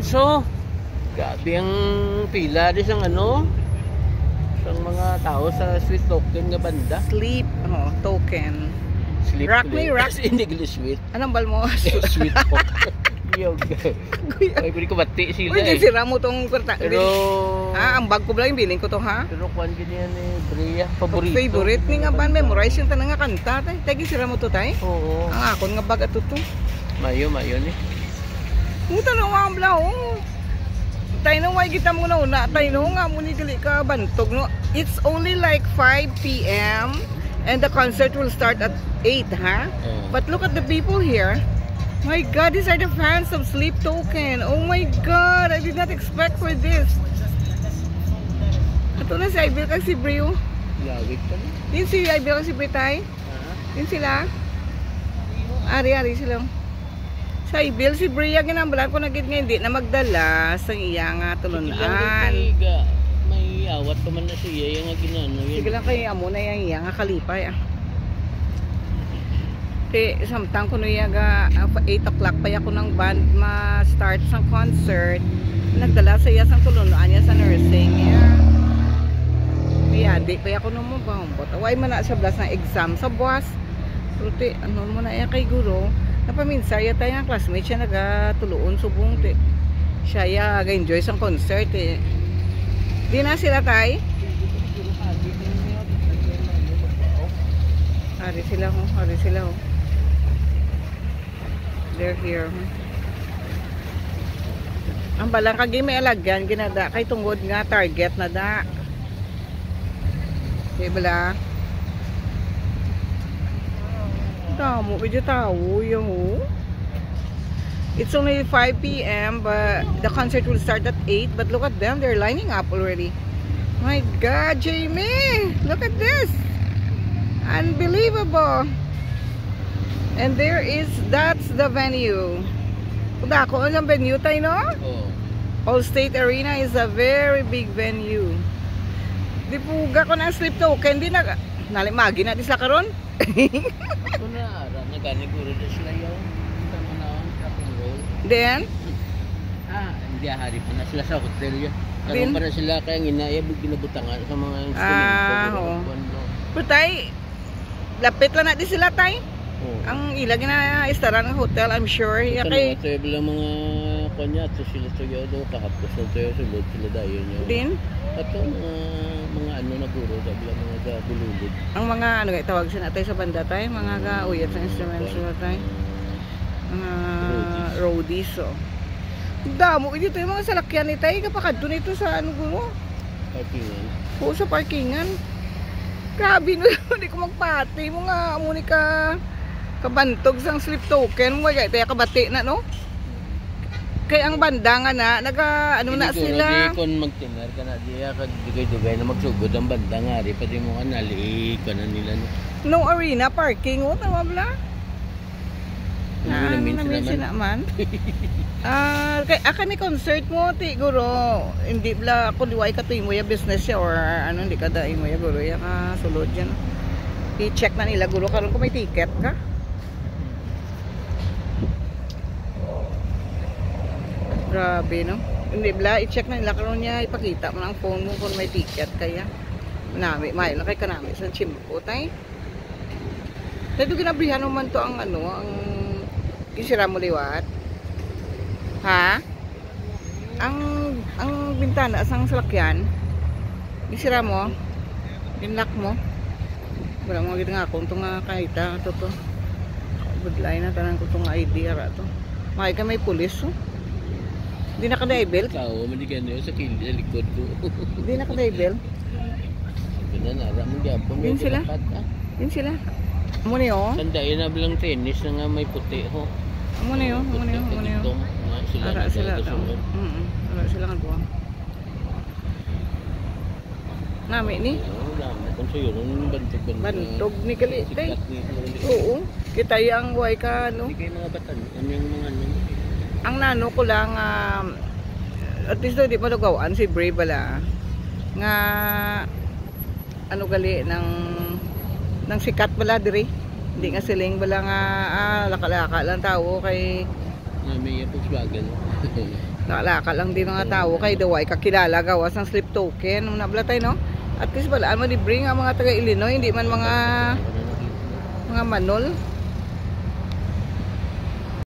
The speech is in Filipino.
Alfonso. Grabe ang pila di sang ano. Sang mga tao sa Sweet Token nga banda. Sleep Token. Sleep Rock me, rock. In English sweet. Anong bal mo? Sweet Talk. Yog. Ay, pwede ko bati sila Uy, sira mo tong kwarta. Pero ang bag ko lang yung bilhin ko to ha. pero kwan ganyan ni Brea, paborito. Favorite ni nga ban memorize yung tanang nga kanta tay. Tagi sira mo to tay. Oo. Ang akon nga bag ato to. Mayo ni. Muta na nga ang blaw. Tay no way kita mo na una. Tay no nga mo ni gali ka bantog no. It's only like 5 p.m. and the concert will start at 8, ha? But look at the people here. My God, these are the fans of Sleep Token. Oh my God, I did not expect for this. Ito na si Ibil kag si Brio. Lawig pa ni. Yun si Ibil kag si Britay. Yun sila. Ari sila. Sa Ibil, si Bria ginambalan ko nagit nga hindi na magdala sa iya nga tulunan. May awat pa man na siya yung nga ginano yun. Sige lang kayo amo na yung iya nga kalipay Kaya samtang ko nuyaga 8 o'clock pa ako ng band ma-start sa concert. Nagdala sa iya sang tulunan niya sa nursing. Kaya di pa ako nung mabambot. Away man na sa blas na exam sa buwas. Pero ano mo na iya kay guro. Napaminsa ya tayo nga classmate siya nagatuluon subong te. Siya ya ga-enjoy sa concert eh. Di na sila tay? Hari sila ho. They're here. Ang balang kagi may alagyan ginada kay tungod nga target na da. Di bala? Damo medyo tao yung It's only 5 p.m. but the concert will start at 8. But look at them, they're lining up already. My God, Jamie! Look at this! Unbelievable! And that's the venue. Kuda ko ang venue tayo, no? All State Arena is a very big venue. Di puga ko ng Sleep Token, di na nalimagi na di sa karon. Ito na, nagani guro na sila yung Then? Hindi hari pa na sila sa hotel yun. Karoon pa na sila kaya ginayab ginabutangan sa mga instrumento. Pero tay, lapit lang natin sila tay. Ang ilag na istaran ng hotel, I'm sure. Ito na, ito yung mga kanya, ito sila ito kahapos na ito yung sulod sila dayo nyo. Din? Ito mga ano na guro, mga bululod. Ang mga ano nga tawag sila tayo sa banda tayo, mga uyat sa instrumento sila tayo. Roadies damo dito yung mga salakyan ni tayo kapag doon ito sa ano guro parkingan sa parkingan grabe no hindi ko magpati mo nga muni ka kabantog sang Sleep Token mo kaya tayo kabati na no kaya ang banda nga na ano na sila di kon magtinar ka na diya kag dugay-dugay na magsugod ang banda nga ri pati mo ka naliik ka na nila no arena parking tama bla namin naman. Kay aka ni concert mo ti guro hindi bla ako liway ka to imo ya business ya or ano hindi ka da imo ya guro ya ka sulod yan. I-check na nila guro karon kung may ticket ka. Grabe no. Hindi bla i-check na nila karon niya ipakita mo ang phone mo kung may ticket kaya. Nami may lakay ka nami sa chimpo tay. Dito ginabrihan man to ang ano ang kisira mo liwat. Ha? Ang bintana sang salakyan. Kisira mo. Binlock mo. Wala mo gid nga akong tunga kahita to. Budlay na tanan ko tong ID ara to. May ka may pulis oh. Di na ka daibel. Kao man di kanyo sa likod ko. Di na ka daibel. Ganun na ra mo gyapon. Din sila. Amo ni oh. Sandayon na bilang tennis na nga may puti ho. Amo ni oh. Ara sila daw. Ara sila nga buwang. Nami ni. Kung sa'yo, bantog ni kalitay. Oo. Kita yung buhay ka, no? Hindi kayo mga batan. Ano yung mga ano? Ang nano ko lang, at least di mo nagawaan si Bray bala. Nga, ano gali, ng sikat bala diri. Hindi nga siling bala nga, laka-laka lang tao kay... May Volkswagen. Nakalaka lang din mga tao kay daway kakilala gawas ng slip token. Nung nablatay no? At least balaan mo libre nga mga taga Illinois, hindi man mga manol.